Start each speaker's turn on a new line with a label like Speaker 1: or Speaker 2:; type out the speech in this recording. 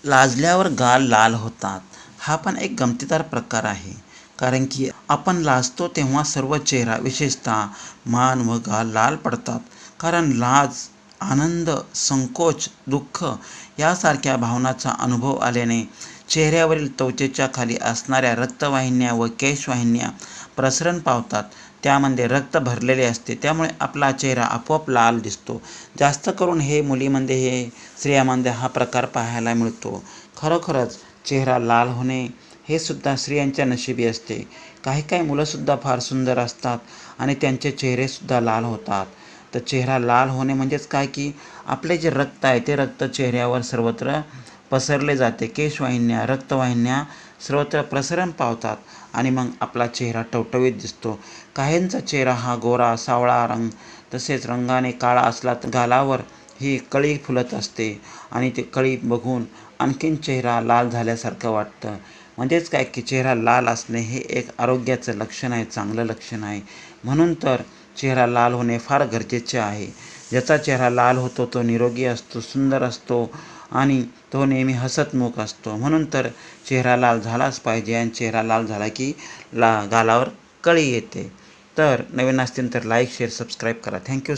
Speaker 1: लाजल्यावर गाल लाल होतात. हा पण एक गमतीदार प्रकार आहे. कारण की आपण लाजतो तेव्हा सर्व चेहरा विशेषतः मान व गाल लाल पडतात. कारण लाज, आनंद, संकोच, दुःख यासारख्या भावनांचा अनुभव आल्याने चेहऱ्यावरील त्वचेच्या खाली असणाऱ्या रक्तवाहिन्या व केशवाहिन्या प्रसरण पावतात. त्यामध्ये रक्त भरलेले असते. त्यामुळे आपला चेहरा आपोआप लाल दिसतो. जास्त करून हे मुलीमध्ये स्त्रियांमध्ये हा प्रकार पाहायला मिळतो. खरोखरच चेहरा लाल होणे हे सुद्धा स्त्रियांच्या नशिबी असते. काही काही मुलंसुद्धा फार सुंदर असतात आणि त्यांचे चेहरेसुद्धा लाल होतात. तर चेहरा लाल होणे म्हणजेच काय की आपले जे रक्त आहे ते रक्त चेहऱ्यावर सर्वत्र पसरले जाते. केशवाहिन्या, रक्तवाहिन्या सर्वत्र प्रसरण पावतात आणि मग आपला चेहरा टवटवीत दिसतो. काहींचा चेहरा हा गोरा, सावळा रंग तसेच रंगाने काळा असला तर गालावर ही कळी फुलत असते आणि ते कळी बघून आणखीन चेहरा लाल झाल्यासारखं वाटतं. म्हणजेच काय की चेहरा लाल असणे हे एक आरोग्याचं लक्षण आहे, चांगलं लक्षण आहे. म्हणून तर चेहरा लाल होणे फार गरजेचे आहे. ज्याचा चेहरा लाल होतो तो निरोगी असतो, सुंदर असतो आणि तो नेहमी हसतमुख असतो. म्हणून तर चेहरा लाल झालाच पाहिजे आणि चेहरा लाल झाला की गालावर कळी येते. तर नवीन असतील तर लाईक, शेअर, सबस्क्राईब करा. थँक्यू.